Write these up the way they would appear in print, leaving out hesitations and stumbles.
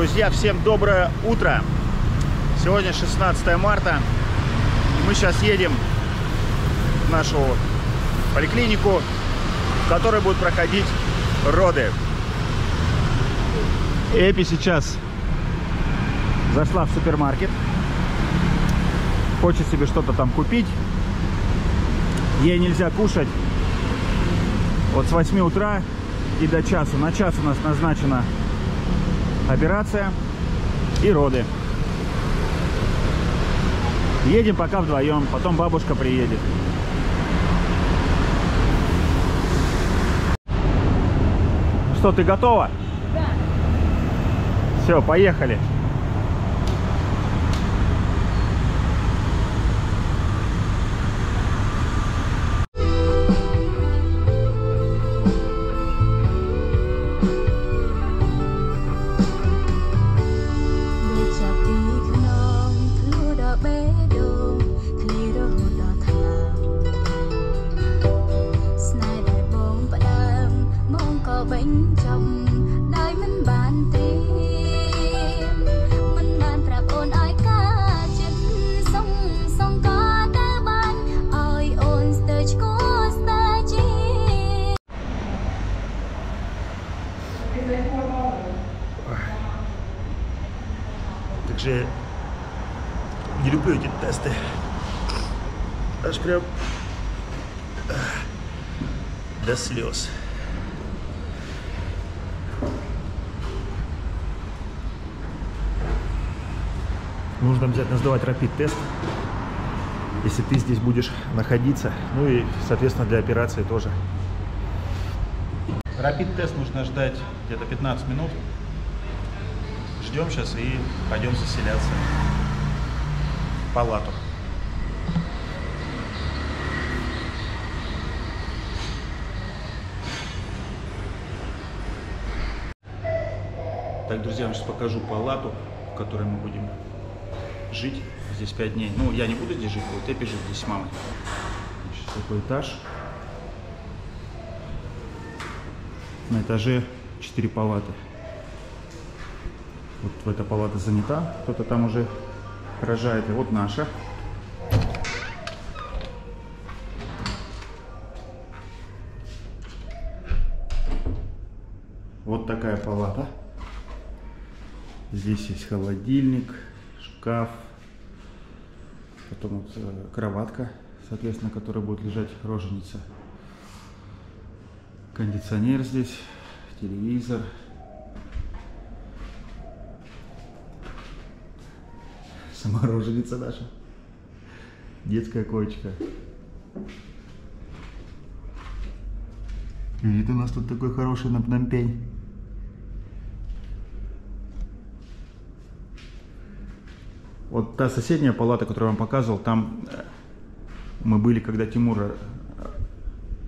Друзья, всем доброе утро! Сегодня 16 марта, и мы сейчас едем в нашу поликлинику, в которой будут проходить роды. Эпи сейчас зашла в супермаркет, хочет себе что-то там купить. Ей нельзя кушать вот с 8 утра и до часу. На час у нас назначена операция и роды. Едем пока вдвоем, потом бабушка приедет. Что, ты готова? Да. Все, поехали. Также не люблю эти тесты. Аж прям до слез. Нужно обязательно сдавать рапид-тест, если ты здесь будешь находиться. Ну и, соответственно, для операции тоже. Рапид-тест нужно ждать где-то 15 минут. Ждем сейчас и пойдем заселяться в палату. Так, друзья, я вам сейчас покажу палату, в которой мы будем жить здесь 5 дней. Ну, я не буду здесь жить, будет Эпи жить здесь с мамой. Значит, такой этаж. На этаже 4 палаты. Вот эта палата занята, кто-то там уже рожает, и вот наша. Вот такая палата. Здесь есть холодильник, шкаф, потом вот кроватка, соответственно, на которой будет лежать роженица. Кондиционер здесь, телевизор. Сама роженица наша. Детская коечка. Вид у нас тут такой хороший на Пномпень. Вот та соседняя палата, которую я вам показывал, там мы были, когда Тимур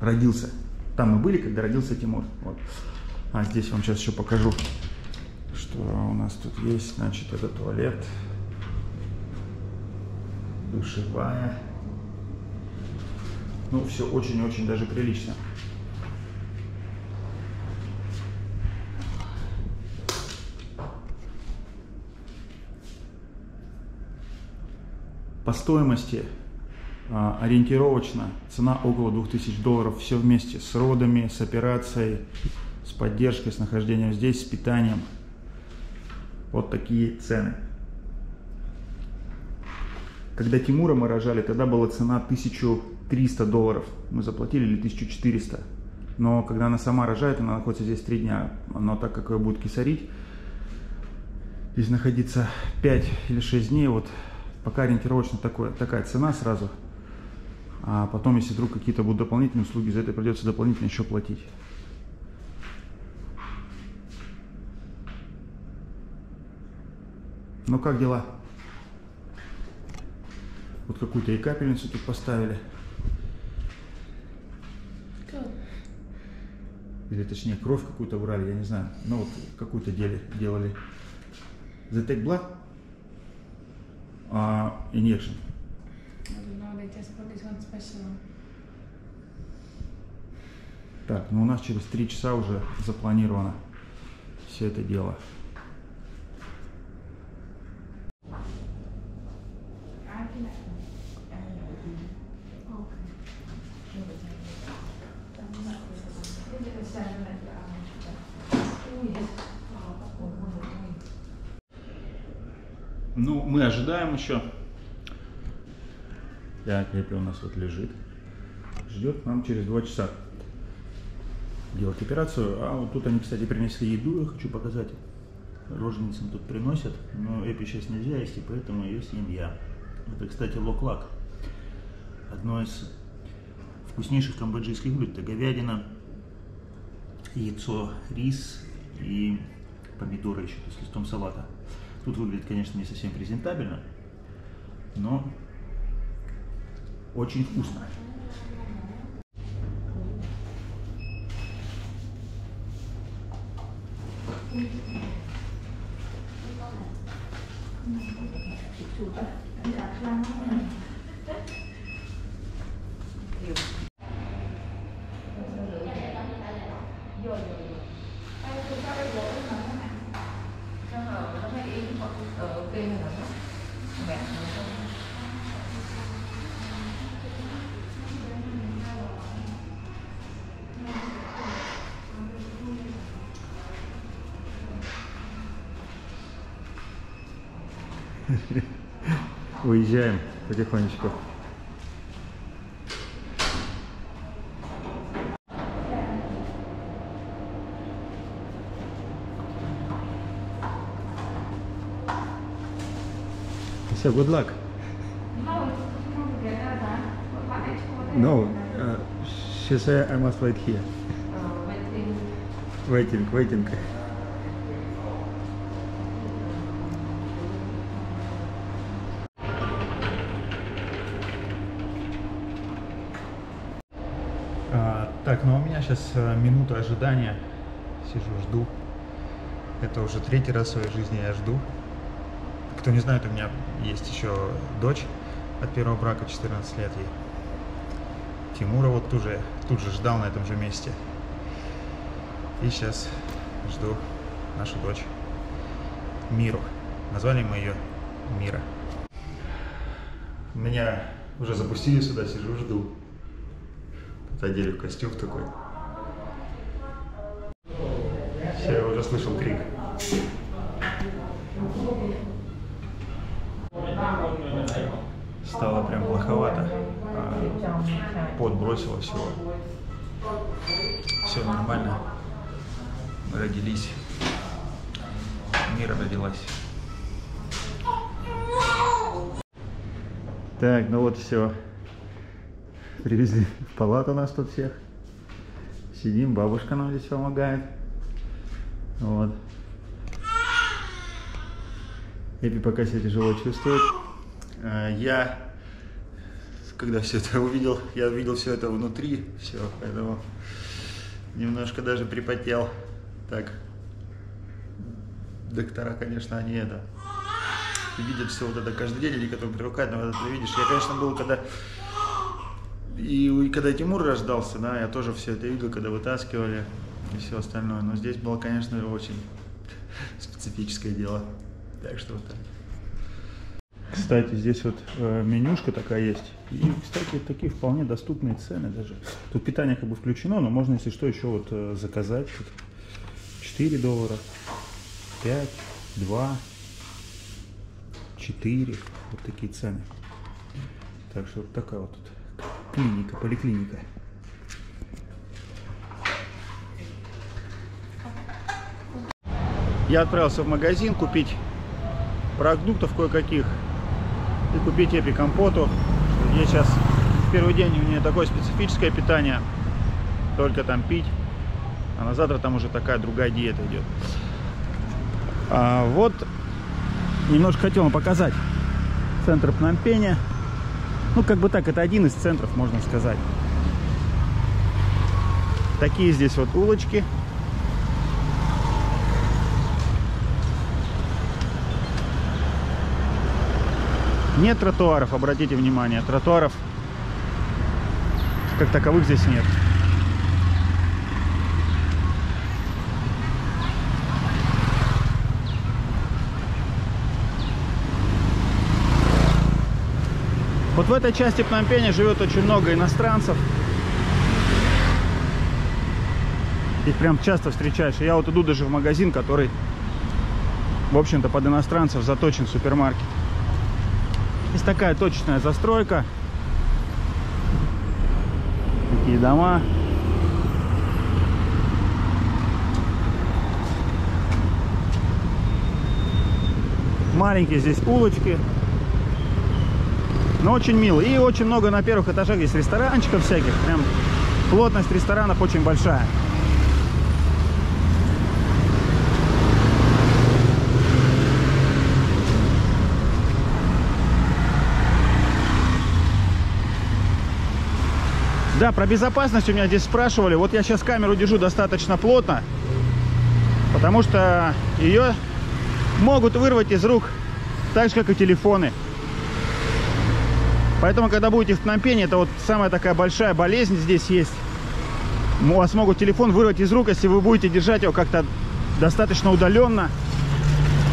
родился. Там мы были, когда родился Тимур. Вот. А здесь вам сейчас еще покажу, что у нас тут есть. Значит, это туалет. Душевая. Ну, все очень-очень даже прилично. По стоимости ориентировочно цена около $2000 все вместе с родами, с операцией, с поддержкой, с нахождением здесь, с питанием. Вот такие цены. Когда Тимура мы рожали, тогда была цена $1300. Мы заплатили или 1400. Но когда она сама рожает, она находится здесь 3 дня. Но так как ее будет кесарить, здесь находиться 5 или 6 дней, вот пока ориентировочно такая цена сразу. А потом, если вдруг какие-то будут дополнительные услуги, за это придется дополнительно еще платить. Ну как дела? Вот какую-то и капельницу тут поставили. Что? Или точнее кровь какую-то брали, я не знаю. Ну вот какую-то делали. The take blood? Injection. Так, ну у нас через 3 часа уже запланировано все это дело. Ну, мы ожидаем еще. Так, Эппи у нас вот лежит. Ждет нам через 2 часа делать операцию. А вот тут они, кстати, принесли еду, я хочу показать. Роженицам тут приносят, но Эппи сейчас нельзя есть, и поэтому ее съем я. Это, кстати, лок-лак. Одно из вкуснейших камбоджийских блюд. Это говядина, яйцо, рис и помидоры еще, то есть листом салата. Тут выглядит, конечно, не совсем презентабельно, но очень вкусно. Уезжаем потихонечку. So good luck. No, she said I must wait here. Waiting. Так, ну у меня сейчас минута ожидания. Сижу, жду. Это уже 3-й раз в своей жизни я жду. Кто не знает, у меня есть еще дочь от первого брака, 14 лет ей. Тимура вот тут же ждал на этом же месте. И сейчас жду нашу дочь Миру. Назвали мы ее Мира. Меня уже запустили сюда, сижу, жду. Тут одели в костюм такой. Все, я уже слышал крик. Стало прям плоховато. Пот бросило всего. Все нормально. Мы родились. Мира родилась. Так, ну вот все. Привезли в палату нас тут всех. Сидим, бабушка нам здесь помогает. Вот. Эппи пока себя тяжело чувствует. Я, когда все это увидел, я увидел все это внутри, все, поэтому немножко даже припотел. Так, доктора, конечно, они видят все вот это каждый день, или которые привыкают, но это видишь. Я, конечно, был, когда Тимур рождался, да, я тоже все это видел, когда вытаскивали и все остальное. Но здесь было, конечно, очень специфическое дело. Так что вот так. Кстати, здесь вот менюшка такая есть. И, кстати, такие вполне доступные цены даже. Тут питание как бы включено, но можно, если что, еще вот заказать. Тут $4, 5, 2, 4. Вот такие цены. Так что вот такая вот тут клиника, поликлиника. Я отправился в магазин купить продуктов кое-каких и купить Эппи компоту. Я сейчас в первый день у нее такое специфическое питание, только там пить, а на завтра там уже такая другая диета идет. Вот немножко хотел вам показать центр Пномпеня. Ну, как бы так, это один из центров, можно сказать. Такие здесь вот улочки. Нет тротуаров, обратите внимание, тротуаров как таковых здесь нет. Вот в этой части Пномпеня живет очень много иностранцев. Их прям часто встречаешь. Я вот иду даже в магазин, который В общем-то, под иностранцев заточен супермаркет. Есть такая точечная застройка. Такие дома. Маленькие здесь улочки. Но очень мило. И очень много на первых этажах есть ресторанчиков всяких. Прям плотность ресторанов очень большая. Да, про безопасность у меня здесь спрашивали. Вот я сейчас камеру держу достаточно плотно, потому что ее могут вырвать из рук, так же, как и телефоны. Поэтому, когда будете в Пномпене, это вот самая такая большая болезнь здесь есть. У вас могут телефон вырвать из рук, если вы будете держать его как-то достаточно удаленно.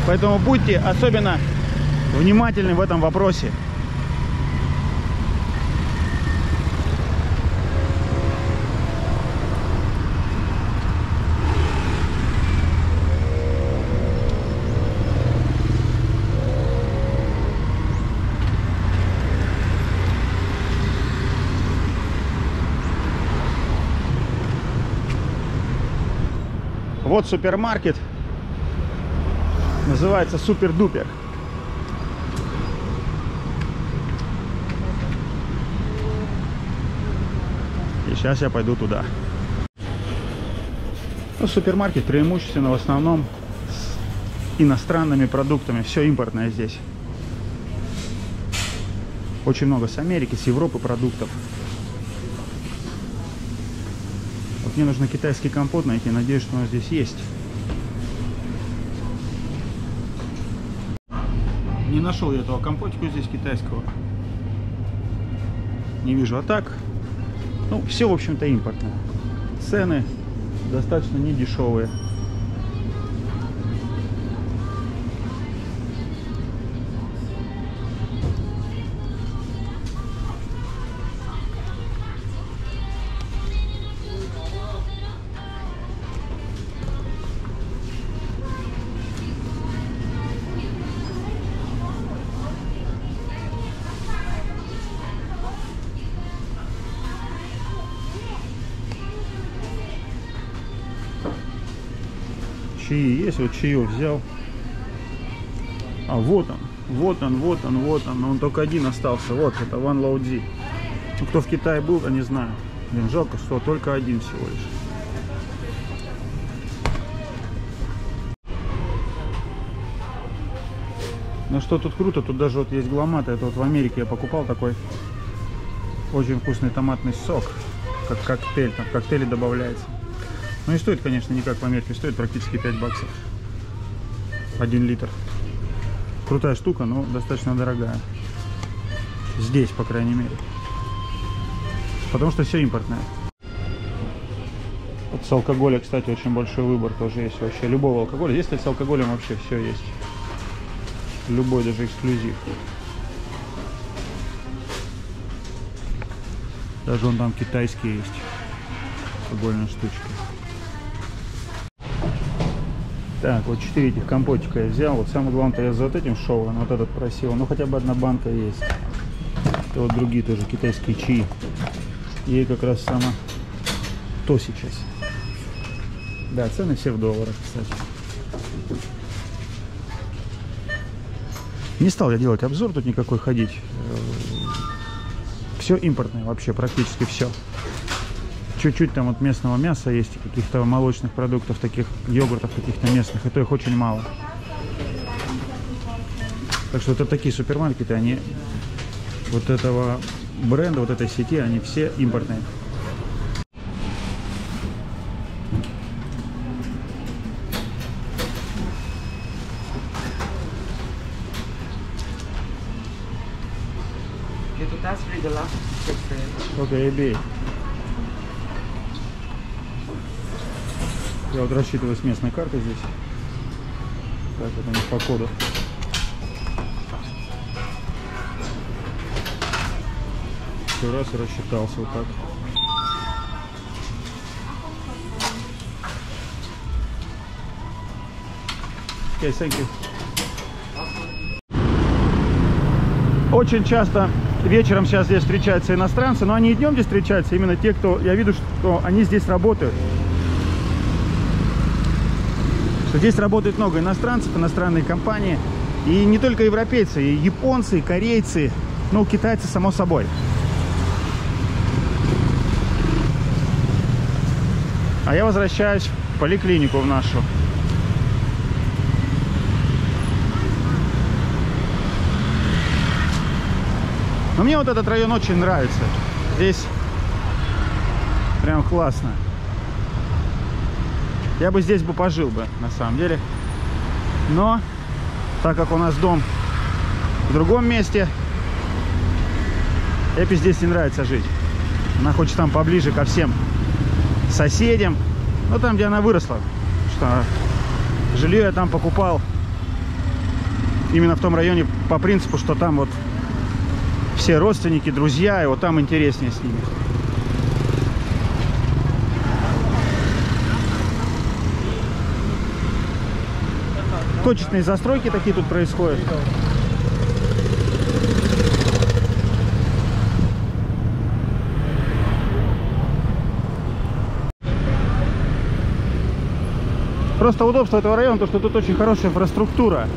Поэтому будьте особенно внимательны в этом вопросе. Вот супермаркет, называется Супер-Дупер. И сейчас я пойду туда. Ну, супермаркет преимущественно в основном с иностранными продуктами. Все импортное здесь. Очень много с Америки, с Европы продуктов. Вот мне нужно китайский компот найти. Надеюсь, что он здесь есть. Не нашел я этого компотика здесь китайского. Не вижу. А так, ну, все, в общем-то, импортное. Цены достаточно недешевые. Чаи есть, вот чаев взял. А вот он, вот он, вот он, вот он. Но он только один остался. Вот это Ван Лаоди. Ну, кто в Китае был, я не знаю. Блин, жалко, что только один всего лишь. Ну что тут круто, тут даже вот есть Гломата. Это вот в Америке я покупал такой очень вкусный томатный сок. Как коктейль, там в коктейле добавляется. Ну и стоит, конечно, не как в Америке, стоит практически 5 баксов. 1 литр. Крутая штука, но достаточно дорогая. Здесь, по крайней мере. Потому что все импортное. Вот с алкоголя, кстати, очень большой выбор тоже есть вообще. Любого алкоголя. Здесь, кстати, с алкоголем вообще все есть. Любой, даже эксклюзив. Даже вон там китайские есть. Алкогольные штучки. Так, вот 4 этих компотика я взял. Вот самое главное, я за вот этим шел, вот этот просил. Ну, хотя бы одна банка есть. Это вот другие тоже китайские чаи. И как раз само то сейчас. Да, цены все в долларах, кстати. Не стал я делать обзор, тут никакой ходить. Все импортное вообще, практически все. Чуть-чуть там вот местного мяса есть, каких-то молочных продуктов, таких йогуртов каких-то местных, и то их очень мало. Так что вот такие супермаркеты, они вот этого бренда, вот этой сети, они все импортные. Окей, бей. Я вот рассчитываю с местной карты здесь. Так, это у них по коду. Все, раз и рассчитался вот так. Okay, thank you. Очень часто вечером сейчас здесь встречаются иностранцы, но они и днем здесь встречаются, именно те, кто, я вижу, что они здесь работают. Что здесь работает много иностранцев, иностранные компании. И не только европейцы, и японцы, и корейцы, ну, китайцы, само собой. А я возвращаюсь в поликлинику в нашу. Но мне вот этот район очень нравится. Здесь прям классно. Я бы здесь пожил бы, на самом деле. Но, так как у нас дом в другом месте, Эпи здесь не нравится жить. Она хочет там поближе ко всем соседям. Ну, там, где она выросла. Что жилье я там покупал именно в том районе по принципу, что там вот все родственники, друзья, и вот там интереснее с ними. Точечные застройки такие тут происходят. Просто удобство этого района, то, что тут очень хорошая инфраструктура.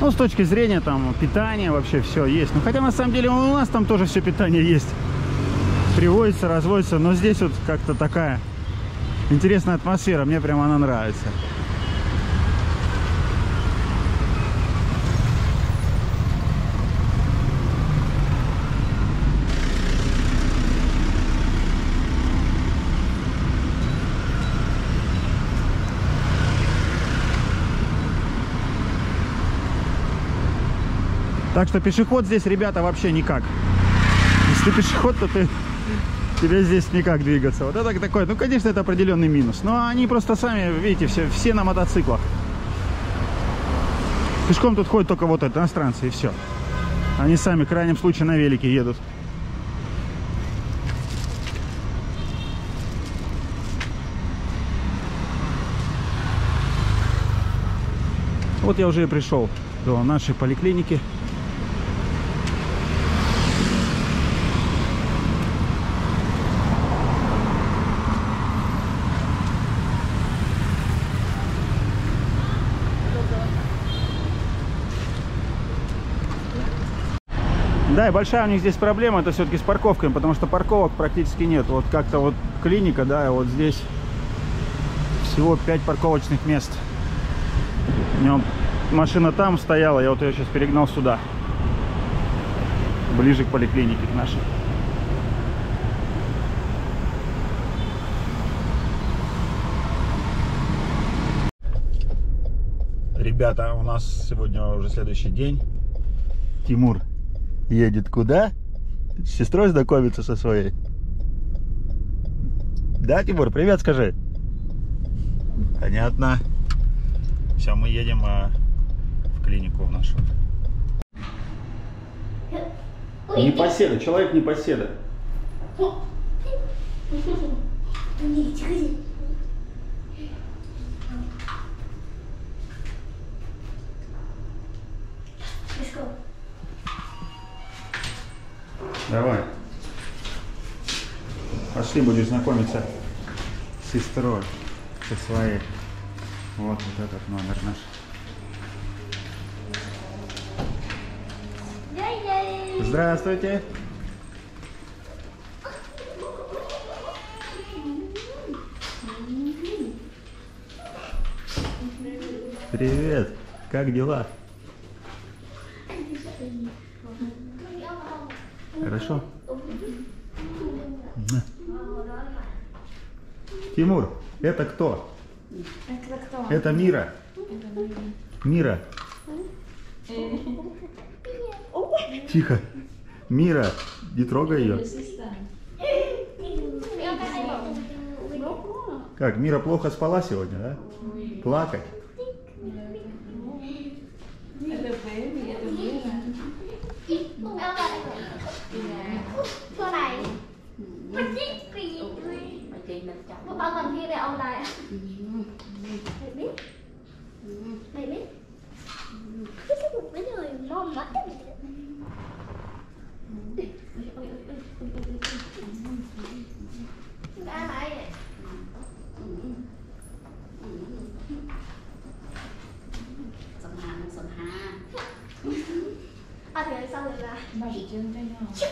Ну, с точки зрения там питания вообще все есть. Ну, хотя на самом деле у нас там тоже все питание есть. Привозится, разводится. Но здесь вот как-то такая интересная атмосфера. Мне прям она нравится. Так что пешеход здесь, ребята, вообще никак. Если ты пешеход, то тебе здесь никак двигаться. Вот это такое, ну, конечно, это определенный минус. Но они просто сами, видите, все на мотоциклах. Пешком тут ходят только вот это, иностранцы, и все. Они сами, в крайнем случае, на велике едут. Вот я уже и пришел до нашей поликлиники. Да, и большая у них здесь проблема, это все-таки с парковками, потому что парковок практически нет. Вот как-то вот клиника, да, вот здесь всего 5 парковочных мест. У него машина там стояла, я вот ее сейчас перегнал сюда, ближе к поликлинике к нашей. Ребята, у нас сегодня уже следующий день. Тимур едет куда? С сестрой знакомиться со своей. Да, Тимур, привет скажи. Понятно. Все, мы едем в клинику в нашу. Непоседа, человек непоседа. Давай. Пошли, будешь знакомиться с сестрой, со своей. Вот этот номер наш. Здравствуйте. Привет. Как дела? Хорошо? Тимур, это кто? Это кто? Это Мира. Мира. Тихо. Мира, не трогай ее. Как, Мира плохо спала сегодня, да? Плакать? Một bao còn kia để ông này. Mày biết? Mày biết? thì sao rồi là bà chỉ chân tay nhau ông chờ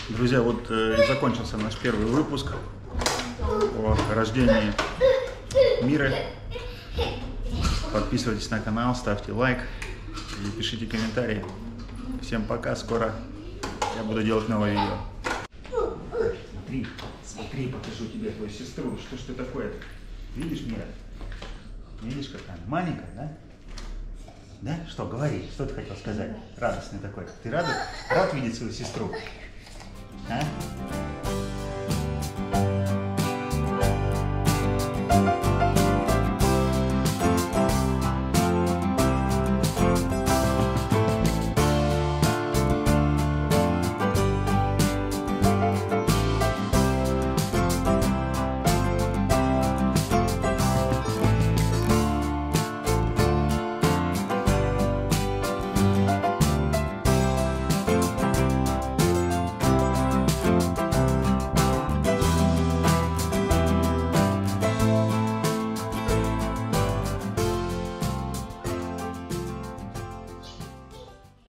Друзья, вот закончился наш первый выпуск о рождении Миры. Подписывайтесь на канал, ставьте лайк и пишите комментарии. Всем пока, скоро я буду делать новое видео. Смотри, покажу тебе твою сестру. Что ж ты такое-то? Видишь, Мира? Видишь, как она маленькая, да? Да? Что, говори, что ты хотел сказать? Радостный такой. Ты рад видеть свою сестру? А?